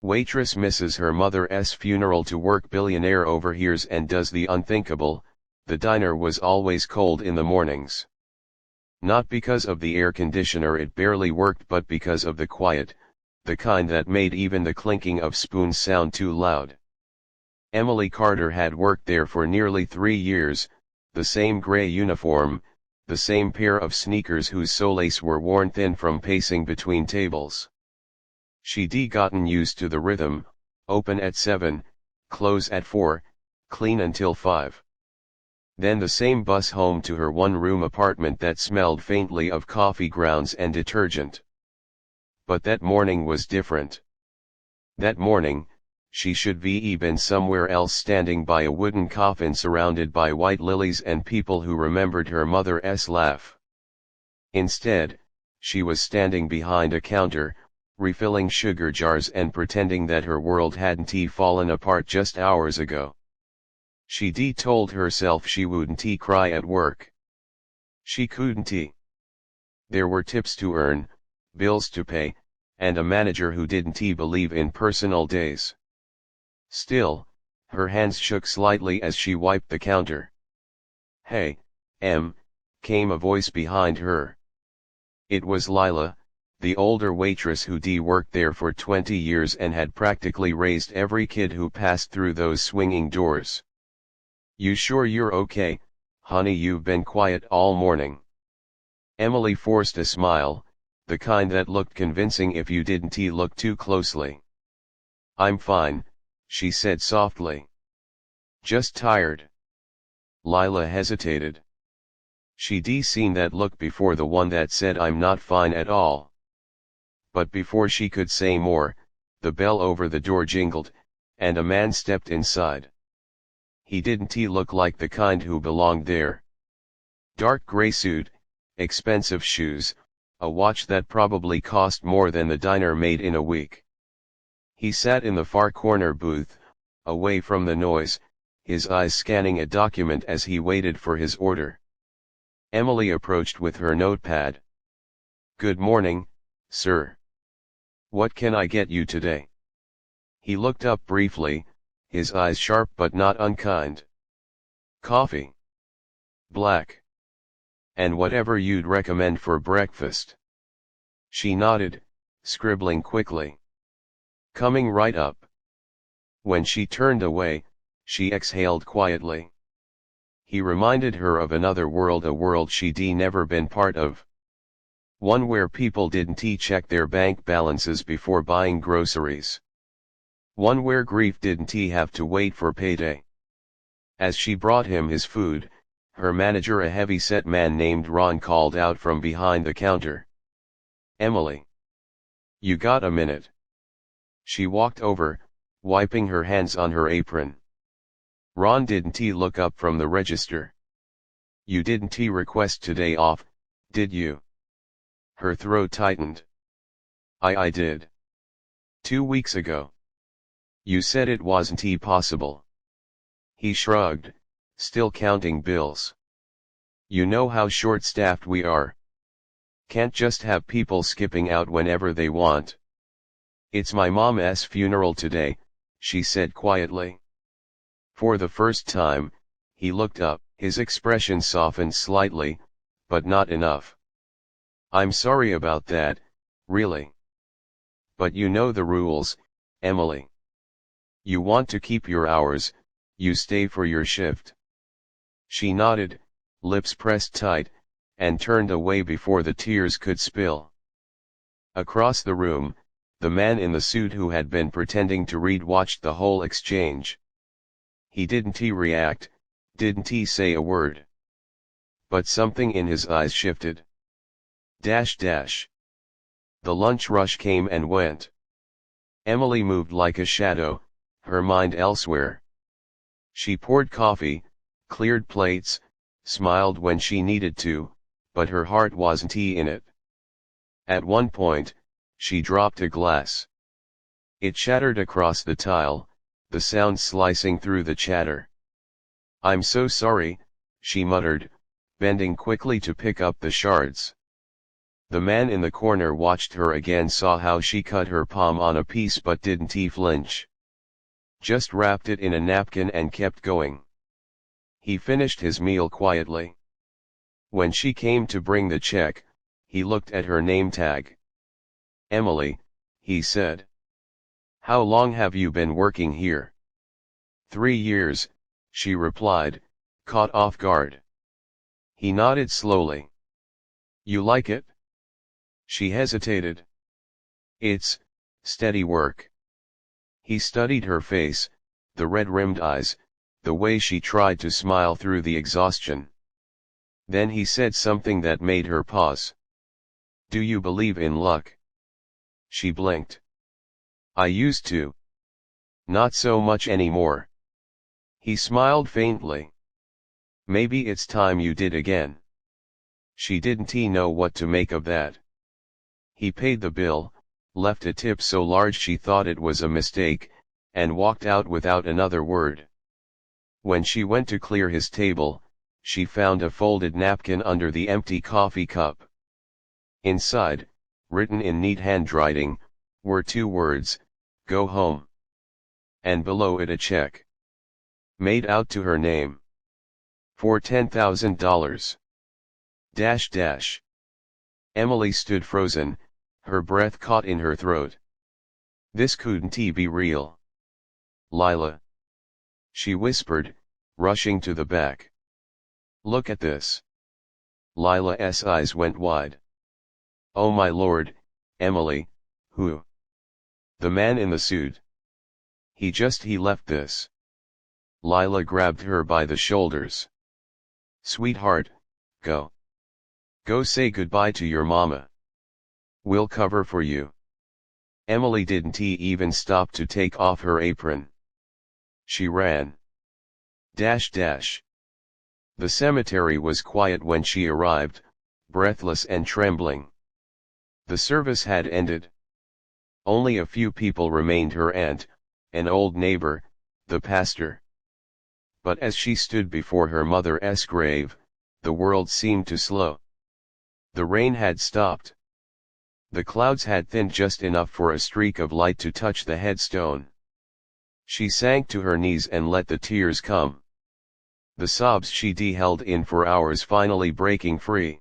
Waitress misses her mother's funeral to work. Billionaire overhears and does the unthinkable. The diner was always cold in the mornings. Not because of the air conditioner, it barely worked, but because of the quiet, the kind that made even the clinking of spoons sound too loud. Emily Carter had worked there for nearly 3 years, the same gray uniform, the same pair of sneakers whose soles were worn thin from pacing between tables. She'd gotten used to the rhythm: open at 7, close at 4, clean until 5. Then the same bus home to her one-room apartment that smelled faintly of coffee grounds and detergent. But that morning was different. That morning, she should be been somewhere else, standing by a wooden coffin surrounded by white lilies and people who remembered her mother's laugh. Instead, she was standing behind a counter, refilling sugar jars and pretending that her world hadn't fallen apart just hours ago. She'd told herself she wouldn't cry at work. She couldn't. There were tips to earn, bills to pay, and a manager who didn't believe in personal days. Still, her hands shook slightly as she wiped the counter. "Hey, Em," came a voice behind her. It was Lila, the older waitress who'd worked there for 20 years and had practically raised every kid who passed through those swinging doors. "You sure you're okay, honey? You've been quiet all morning." Emily forced a smile, the kind that looked convincing if you didn't look too closely. "I'm fine," she said softly. "Just tired." Lila hesitated. She'd seen that look before, the one that said "I'm not fine at all." But before she could say more, the bell over the door jingled, and a man stepped inside. He didn't look like the kind who belonged there. Dark gray suit, expensive shoes, a watch that probably cost more than the diner made in a week. He sat in the far corner booth, away from the noise, his eyes scanning a document as he waited for his order. Emily approached with her notepad. "Good morning, sir. What can I get you today?" He looked up briefly, his eyes sharp but not unkind. "Coffee. Black. And whatever you'd recommend for breakfast." She nodded, scribbling quickly. "Coming right up." When she turned away, she exhaled quietly. He reminded her of another world, a world she'd never been part of. One where people didn't check their bank balances before buying groceries. One where grief didn't have to wait for payday. As she brought him his food, her manager, a heavy-set man named Ron, called out from behind the counter. "Emily. You got a minute?" She walked over, wiping her hands on her apron. Ron didn't look up from the register. "You didn't request today off, did you?" Her throat tightened. I did. 2 weeks ago. You said it wasn't possible." He shrugged, still counting bills. "You know how short-staffed we are. Can't just have people skipping out whenever they want." "It's my mom's funeral today," she said quietly. For the first time, he looked up. His expression softened slightly, but not enough. "I'm sorry about that, really. But you know the rules, Emily. You want to keep your hours, you stay for your shift." She nodded, lips pressed tight, and turned away before the tears could spill. Across the room, the man in the suit who had been pretending to read watched the whole exchange. He didn't react, didn't say a word. But something in his eyes shifted. The lunch rush came and went. Emily moved like a shadow, her mind elsewhere. She poured coffee, cleared plates, smiled when she needed to, but her heart wasn't in it. At one point, she dropped a glass. It shattered across the tile, the sound slicing through the chatter. "I'm so sorry," she muttered, bending quickly to pick up the shards. The man in the corner watched her again, saw how she cut her palm on a piece but didn't flinch. Just wrapped it in a napkin and kept going. He finished his meal quietly. When she came to bring the check, he looked at her name tag. "Emily," he said. "How long have you been working here?" "3 years," she replied, caught off guard. He nodded slowly. "You like it?" She hesitated. "It's steady work." He studied her face, the red-rimmed eyes, the way she tried to smile through the exhaustion. Then he said something that made her pause. "Do you believe in luck?" She blinked. "I used to. Not so much anymore." He smiled faintly. "Maybe it's time you did again." She didn't know what to make of that. He paid the bill, left a tip so large she thought it was a mistake, and walked out without another word. When she went to clear his table, she found a folded napkin under the empty coffee cup. Inside, written in neat handwriting, were 2 words, "Go home." And below it a check. Made out to her name. For $10,000. Emily stood frozen, her breath caught in her throat. This couldn't be real. "Lila," she whispered, rushing to the back. "Look at this." Lila's eyes went wide. "Oh my lord, Emily, who?" "The man in the suit. He left this." Lila grabbed her by the shoulders. "Sweetheart, go. Go say goodbye to your mama. We'll cover for you." Emily didn't even stop to take off her apron. She ran. The cemetery was quiet when she arrived, breathless and trembling. The service had ended. Only a few people remained: her aunt, an old neighbor, the pastor. But as she stood before her mother's grave, the world seemed to slow. The rain had stopped. The clouds had thinned just enough for a streak of light to touch the headstone. She sank to her knees and let the tears come. The sobs she'd held in for hours finally breaking free.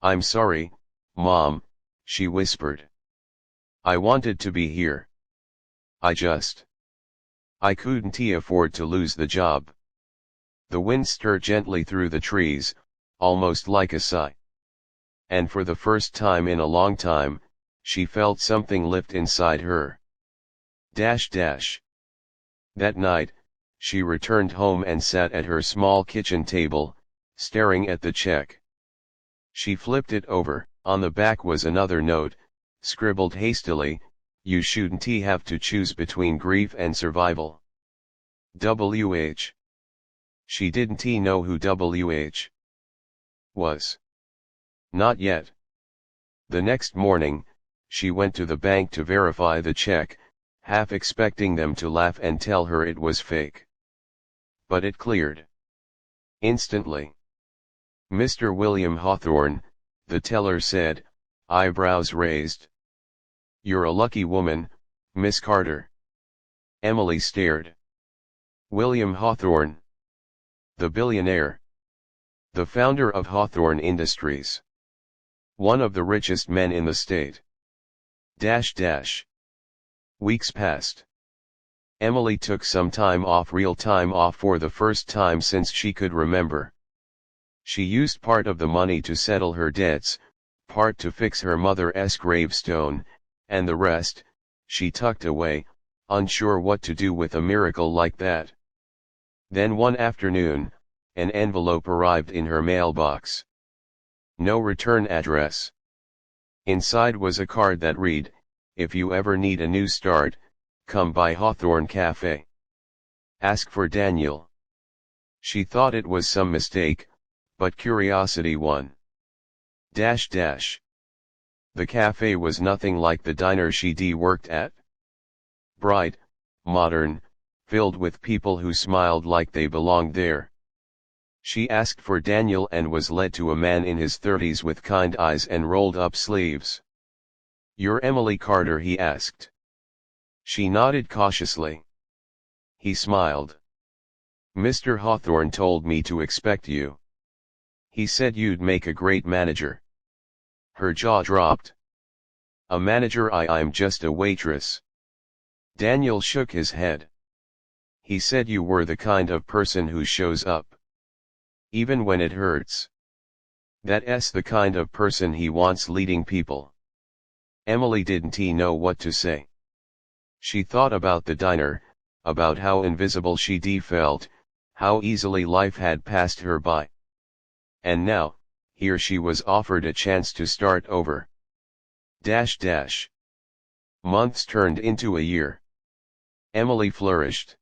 "I'm sorry, Mom," she whispered. "I wanted to be here. I couldn't afford to lose the job." The wind stirred gently through the trees, almost like a sigh. And for the first time in a long time, she felt something lift inside her. That night, she returned home and sat at her small kitchen table, staring at the check. She flipped it over. On the back was another note, scribbled hastily, "You shouldn't have to choose between grief and survival. W.H." She didn't know who W.H. was. Not yet. The next morning, she went to the bank to verify the check, half expecting them to laugh and tell her it was fake. But it cleared. Instantly. "Mr. William Hawthorne," the teller said, eyebrows raised. "You're a lucky woman, Miss Carter." Emily stared. William Hawthorne. The billionaire. The founder of Hawthorne Industries. One of the richest men in the state. Weeks passed. Emily took some time off, real time off, for the first time since she could remember. She used part of the money to settle her debts, part to fix her mother's gravestone, and the rest, she tucked away, unsure what to do with a miracle like that. Then one afternoon, an envelope arrived in her mailbox. No return address. Inside was a card that read, "If you ever need a new start, come by Hawthorne Cafe. Ask for Daniel." She thought it was some mistake, but curiosity won. The cafe was nothing like the diner she'd worked at. Bright, modern, filled with people who smiled like they belonged there. She asked for Daniel and was led to a man in his 30s with kind eyes and rolled up sleeves. "You're Emily Carter?" he asked. She nodded cautiously. He smiled. "Mr. Hawthorne told me to expect you. He said you'd make a great manager." Her jaw dropped. "A manager? I'm just a waitress." Daniel shook his head. "He said you were the kind of person who shows up. Even when it hurts. That's the kind of person he wants leading people." Emily didn't know what to say. She thought about the diner, about how invisible she felt, how easily life had passed her by. And now, here she was offered a chance to start over. Months turned into a year. Emily flourished.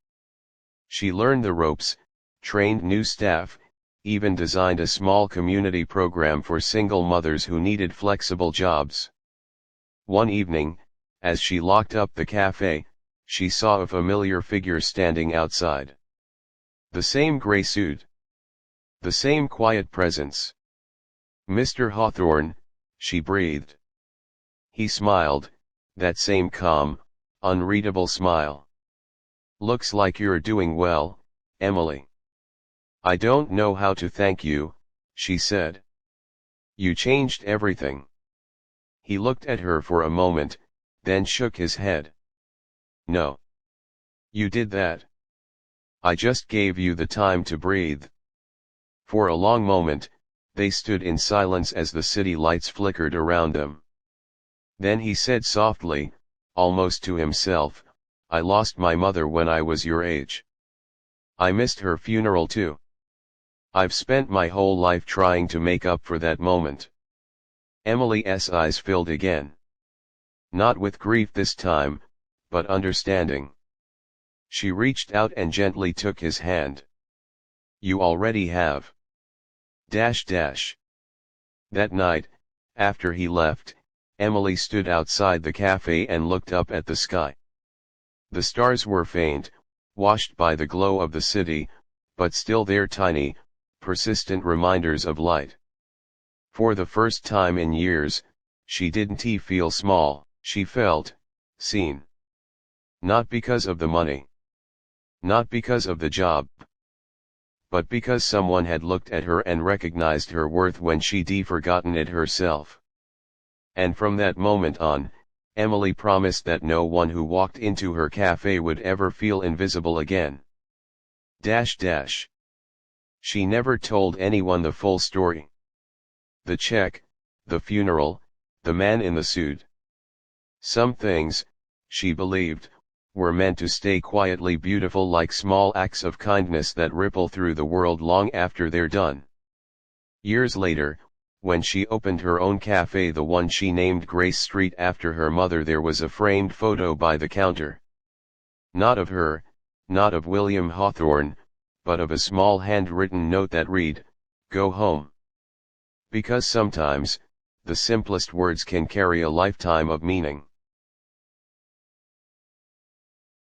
She learned the ropes, trained new staff, even designed a small community program for single mothers who needed flexible jobs. One evening, as she locked up the cafe, she saw a familiar figure standing outside. The same gray suit. The same quiet presence. "Mr. Hawthorne," she breathed. He smiled, that same calm, unreadable smile. "Looks like you're doing well, Emily." "I don't know how to thank you," she said. "You changed everything." He looked at her for a moment, then shook his head. "No. You did that. I just gave you the time to breathe." For a long moment, they stood in silence as the city lights flickered around them. Then he said softly, almost to himself, "I lost my mother when I was your age. I missed her funeral too. I've spent my whole life trying to make up for that moment." Emily's eyes filled again. Not with grief this time, but understanding. She reached out and gently took his hand. "You already have." That night, after he left, Emily stood outside the cafe and looked up at the sky. The stars were faint, washed by the glow of the city, but still there, tiny, persistent reminders of light. For the first time in years, she didn't feel small, she felt seen. Not because of the money. Not because of the job. But because someone had looked at her and recognized her worth when she'd forgotten it herself. And from that moment on, Emily promised that no one who walked into her cafe would ever feel invisible again. She never told anyone the full story. The check, the funeral, the man in the suit. Some things, she believed, were meant to stay quietly beautiful, like small acts of kindness that ripple through the world long after they're done. Years later, when she opened her own cafe, the one she named Grace Street after her mother, there was a framed photo by the counter. Not of her, not of William Hawthorne, but of a small handwritten note that read, "Go home." Because sometimes, the simplest words can carry a lifetime of meaning.